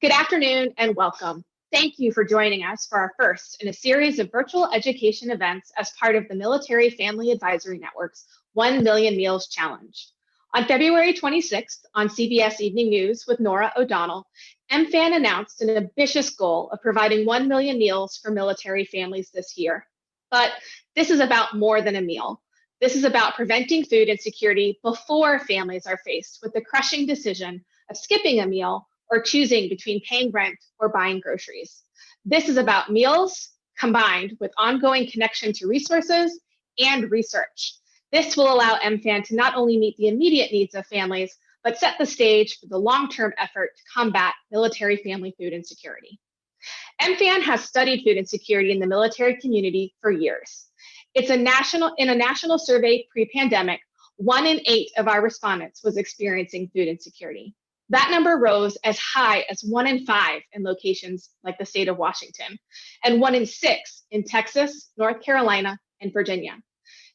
Good afternoon and welcome. Thank you for joining us for our first in a series of virtual education events as part of the Military Family Advisory Network's 1 Million Meals Challenge. On February 26th on CBS Evening News with Nora O'Donnell, MFAN announced an ambitious goal of providing 1 million meals for military families this year. But this is about more than a meal. This is about preventing food insecurity before families are faced with the crushing decision of skipping a meal or choosing between paying rent or buying groceries. This is about meals combined with ongoing connection to resources and research. This will allow MFAN to not only meet the immediate needs of families, but set the stage for the long-term effort to combat military family food insecurity. MFAN has studied food insecurity in the military community for years. In a national survey pre-pandemic, 1 in 8 of our respondents was experiencing food insecurity. That number rose as high as 1 in 5 in locations like the state of Washington, and 1 in 6 in Texas, North Carolina, and Virginia.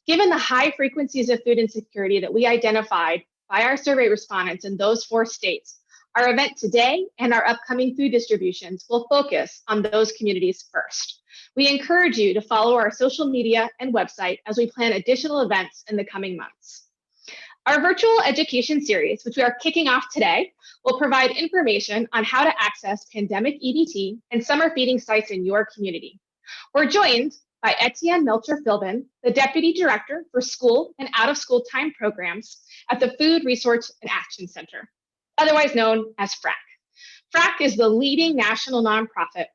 Given the high frequencies of food insecurity that we identified by our survey respondents in those 4 states, our event today and our upcoming food distributions will focus on those communities first. We encourage you to follow our social media and website as we plan additional events in the coming months. Our virtual education series, which we are kicking off today, will provide information on how to access pandemic EBT and summer feeding sites in your community. We're joined by Etienne Melcher-Philbin, the Deputy Director for School and Out-of-School Time Programs at the Food Resource and Action Center, otherwise known as FRAC. FRAC is the leading national nonprofit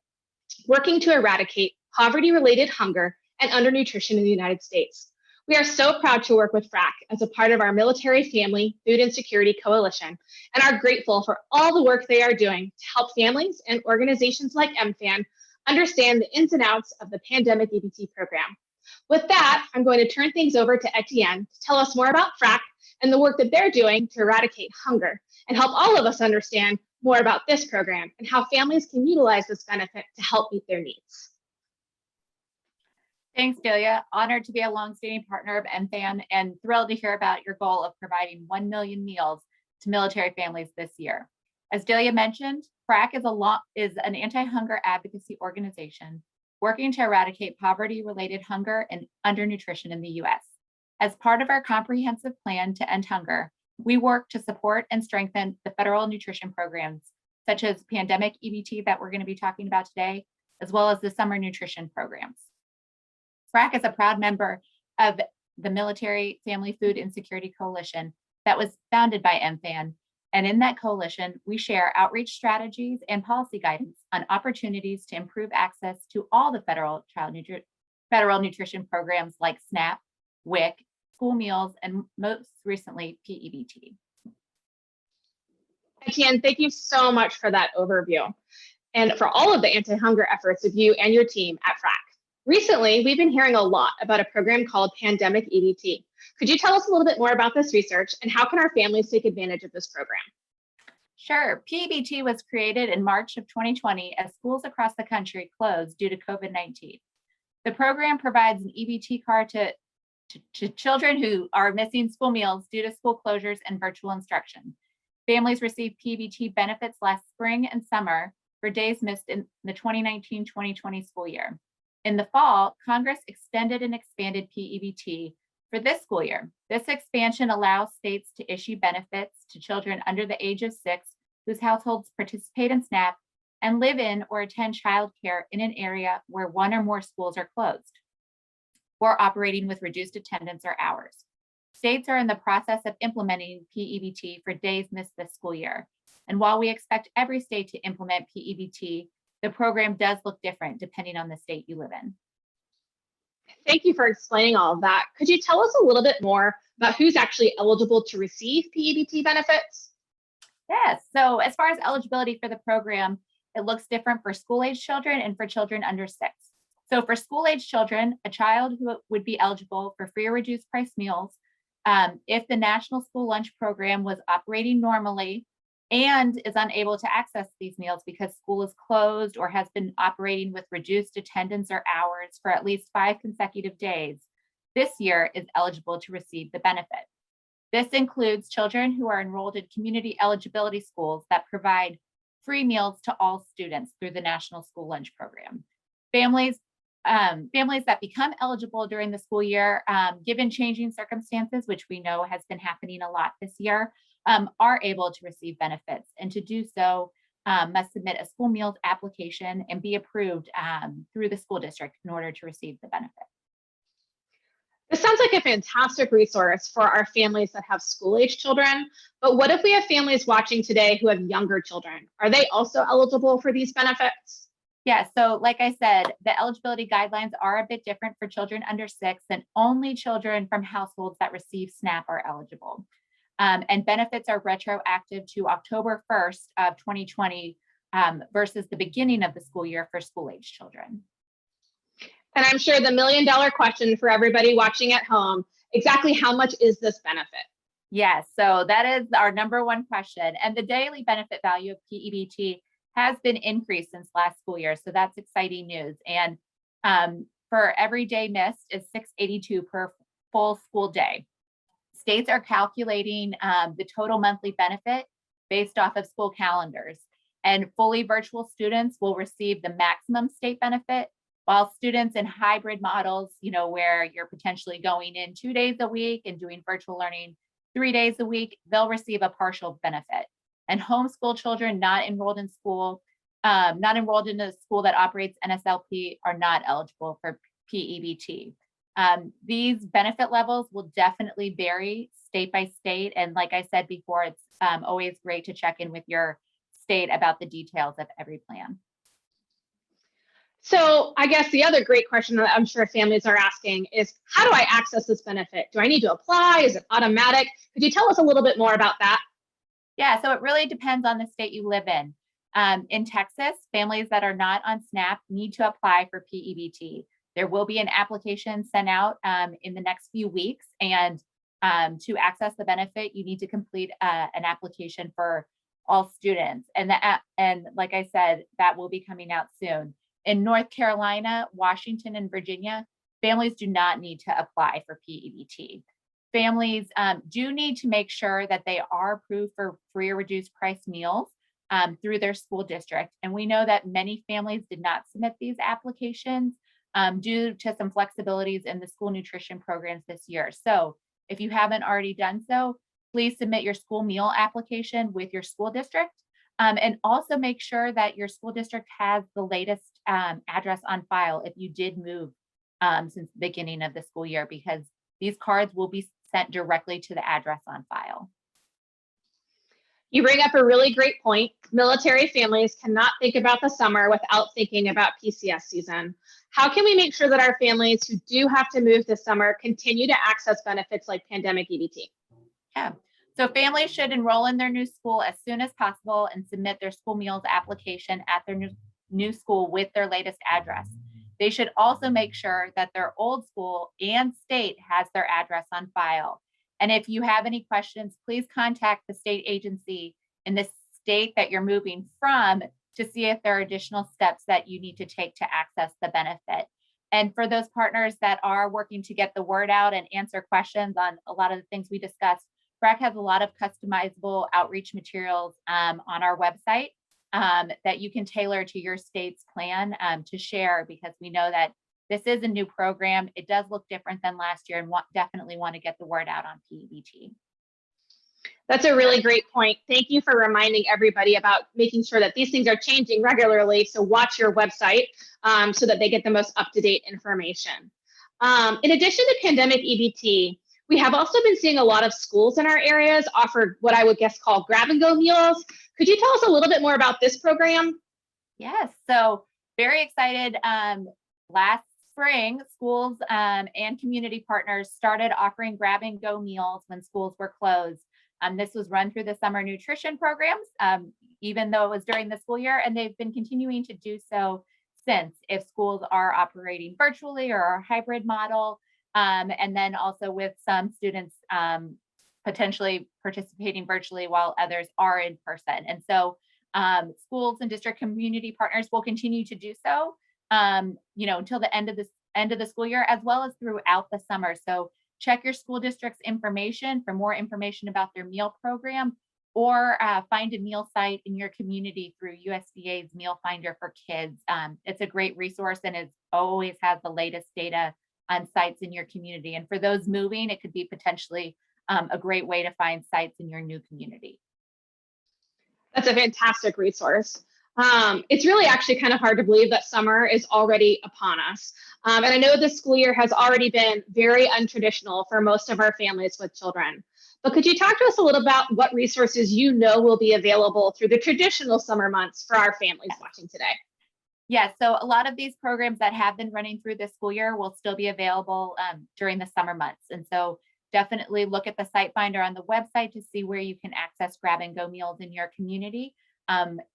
working to eradicate poverty-related hunger and undernutrition in the United States. We are so proud to work with FRAC as a part of our Military Family Food Insecurity Coalition and are grateful for all the work they are doing to help families and organizations like MFAN understand the ins and outs of the pandemic EBT program. With that, I'm going to turn things over to Etienne to tell us more about FRAC and the work that they're doing to eradicate hunger and help all of us understand more about this program and how families can utilize this benefit to help meet their needs. Thanks, Delia. Honored to be a longstanding partner of MFAN and thrilled to hear about your goal of providing 1 million meals to military families this year. As Delia mentioned, FRAC is an anti-hunger advocacy organization working to eradicate poverty-related hunger and undernutrition in the U.S. As part of our comprehensive plan to end hunger, we work to support and strengthen the federal nutrition programs, such as pandemic EBT that we're going to be talking about today, as well as the summer nutrition programs. FRAC is a proud member of the Military Family Food Insecurity Coalition that was founded by MFAN. And in that coalition, we share outreach strategies and policy guidance on opportunities to improve access to all the federal nutrition programs like SNAP, WIC, school meals, and most recently, P-EBT. Etienne, thank you so much for that overview and for all of the anti-hunger efforts of you and your team at FRAC. Recently, we've been hearing a lot about a program called Pandemic EBT. Could you tell us a little bit more about this research and how can our families take advantage of this program? Sure. P-EBT was created in March of 2020 as schools across the country closed due to COVID-19. The program provides an EBT card to children who are missing school meals due to school closures and virtual instruction. Families received P-EBT benefits last spring and summer for days missed in the 2019-2020 school year. In the fall, Congress extended and expanded P-EBT for this school year. This expansion allows states to issue benefits to children under the age of 6 whose households participate in SNAP and live in or attend childcare in an area where 1 or more schools are closed or operating with reduced attendance or hours. States are in the process of implementing P-EBT for days missed this school year. And while we expect every state to implement P-EBT, the program does look different depending on the state you live in. Thank you for explaining all of that. Could you tell us a little bit more about who's actually eligible to receive P-EBT benefits? Yes, so as far as eligibility for the program, it looks different for school-age children and for children under 6. So for school-age children, a child who would be eligible for free or reduced price meals if the National School Lunch Program was operating normally and is unable to access these meals because school is closed or has been operating with reduced attendance or hours for at least 5 consecutive days, this year is eligible to receive the benefit. This includes children who are enrolled in community eligibility schools that provide free meals to all students through the National School Lunch Program. Families that become eligible during the school year, given changing circumstances, which we know has been happening a lot this year, are able to receive benefits. And to do so, must submit a school meals application and be approved through the school district in order to receive the benefit. This sounds like a fantastic resource for our families that have school-age children, but what if we have families watching today who have younger children? Are they also eligible for these benefits? Yeah, so like I said, the eligibility guidelines are a bit different for children under 6, and only children from households that receive SNAP are eligible. And benefits are retroactive to October 1st of 2020 versus the beginning of the school year for school-age children. And I'm sure the million-dollar question for everybody watching at home, exactly how much is this benefit? Yes, so that is our number one question. And the daily benefit value of P-EBT has been increased since last school year. So that's exciting news. And for every day missed is $6.82 per full school day. States are calculating the total monthly benefit based off of school calendars. And fully virtual students will receive the maximum state benefit, while students in hybrid models, where you're potentially going in 2 days a week and doing virtual learning 3 days a week, they'll receive a partial benefit. And homeschool children not enrolled in school, not enrolled in a school that operates NSLP are not eligible for P-EBT. These benefit levels will definitely vary state by state. And like I said before, it's always great to check in with your state about the details of every plan. So I guess the other great question that I'm sure families are asking is, how do I access this benefit? Do I need to apply? Is it automatic? Could you tell us a little bit more about that? Yeah, so it really depends on the state you live in. In Texas, families that are not on SNAP need to apply for P-EBT. There will be an application sent out in the next few weeks. And to access the benefit, you need to complete an application for all students. And like I said, that will be coming out soon. In North Carolina, Washington, and Virginia, families do not need to apply for P-EBT. Families do need to make sure that they are approved for free or reduced price meals through their school district. And we know that many families did not submit these applications due to some flexibilities in the school nutrition programs this year. So if you haven't already done so, please submit your school meal application with your school district. And also make sure that your school district has the latest address on file if you did move since the beginning of the school year, because these cards will be sent directly to the address on file. You bring up a really great point. Military families cannot think about the summer without thinking about PCS season. How can we make sure that our families who do have to move this summer continue to access benefits like pandemic EBT? Yeah. So families should enroll in their new school as soon as possible and submit their school meals application at their new school with their latest address. They should also make sure that their old school and state has their address on file. And if you have any questions, please contact the state agency in the state that you're moving from to see if there are additional steps that you need to take to access the benefit. And for those partners that are working to get the word out and answer questions on a lot of the things we discussed, FRAC has a lot of customizable outreach materials on our website that you can tailor to your state's plan to share, because we know that this is a new program. It does look different than last year, and definitely want to get the word out on P-EBT. That's a really great point. Thank you for reminding everybody about making sure that these things are changing regularly. So watch your website so that they get the most up-to-date information. In addition to pandemic EBT, we have also been seeing a lot of schools in our areas offer what I would guess call grab-and-go meals. Could you tell us a little bit more about this program? Yes, so very excited. Last spring, schools and community partners started offering grab-and-go meals when schools were closed. This was run through the summer nutrition programs, even though it was during the school year, and they've been continuing to do so since, if schools are operating virtually or a hybrid model. And then also with some students potentially participating virtually while others are in person. And so schools and district community partners will continue to do so, until the end of the school year, as well as throughout the summer. So check your school district's information for more information about their meal program, or find a meal site in your community through USDA's Meal Finder for Kids. It's a great resource and it always has the latest data on sites in your community. And for those moving, it could be potentially a great way to find sites in your new community. That's a fantastic resource. It's really actually kind of hard to believe that summer is already upon us. And I know this school year has already been very untraditional for most of our families with children. But could you talk to us a little about what resources you know will be available through the traditional summer months for our families watching today? Yeah, so a lot of these programs that have been running through this school year will still be available during the summer months. And so definitely look at the site finder on the website to see where you can access grab and go meals in your community.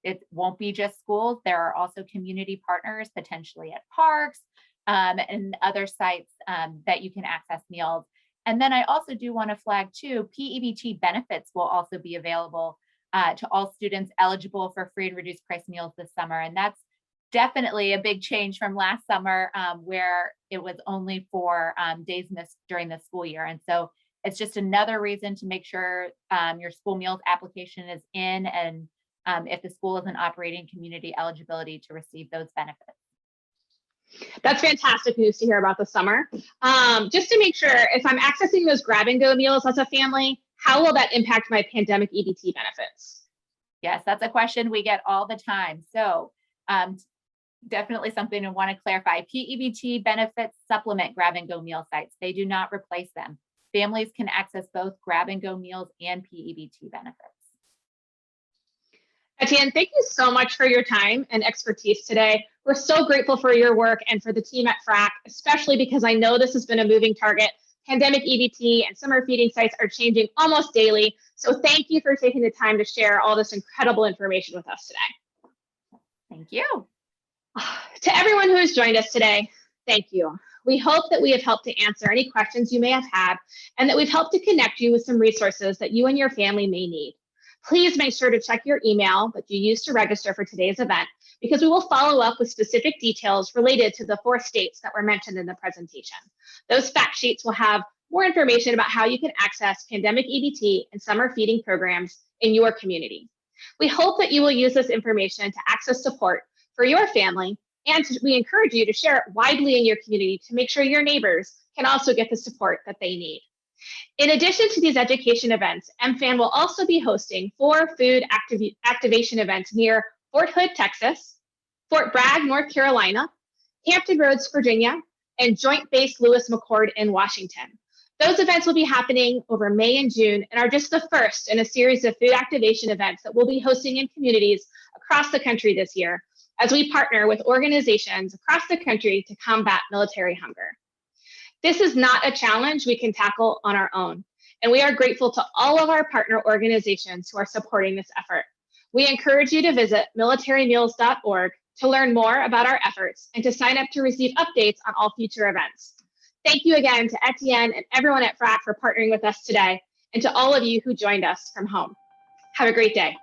It won't be just schools. There are also community partners, potentially at parks and other sites that you can access meals. And then I also do want to flag too, P-EBT benefits will also be available to all students eligible for free and reduced price meals this summer. And that's definitely a big change from last summer where it was only for days missed during the school year. And so it's just another reason to make sure your school meals application is in, and if the school is an operating community, eligibility to receive those benefits. That's fantastic news to hear about the summer. Just to make sure, if I'm accessing those grab and go meals as a family, how will that impact my pandemic EBT benefits? Yes, that's a question we get all the time. So definitely something I want to clarify. P-EBT benefits supplement grab and go meal sites. They do not replace them. Families can access both grab and go meals and P-EBT benefits. Etienne, thank you so much for your time and expertise today. We're so grateful for your work and for the team at FRAC, especially because I know this has been a moving target. Pandemic EBT and summer feeding sites are changing almost daily. So thank you for taking the time to share all this incredible information with us today. Thank you. To everyone who has joined us today, thank you. We hope that we have helped to answer any questions you may have had and that we've helped to connect you with some resources that you and your family may need. Please make sure to check your email that you used to register for today's event, because we will follow up with specific details related to the 4 states that were mentioned in the presentation. Those fact sheets will have more information about how you can access pandemic EBT and summer feeding programs in your community. We hope that you will use this information to access support for your family, and we encourage you to share it widely in your community to make sure your neighbors can also get the support that they need. In addition to these education events, MFAN will also be hosting 4 food activation events near Fort Hood, Texas, Fort Bragg, North Carolina, Hampton Roads, Virginia, and Joint Base Lewis McChord in Washington. Those events will be happening over May and June and are just the first in a series of food activation events that we'll be hosting in communities across the country this year, as we partner with organizations across the country to combat military hunger. This is not a challenge we can tackle on our own, and we are grateful to all of our partner organizations who are supporting this effort. We encourage you to visit militarymeals.org to learn more about our efforts and to sign up to receive updates on all future events. Thank you again to Etienne and everyone at FRAC for partnering with us today, and to all of you who joined us from home. Have a great day.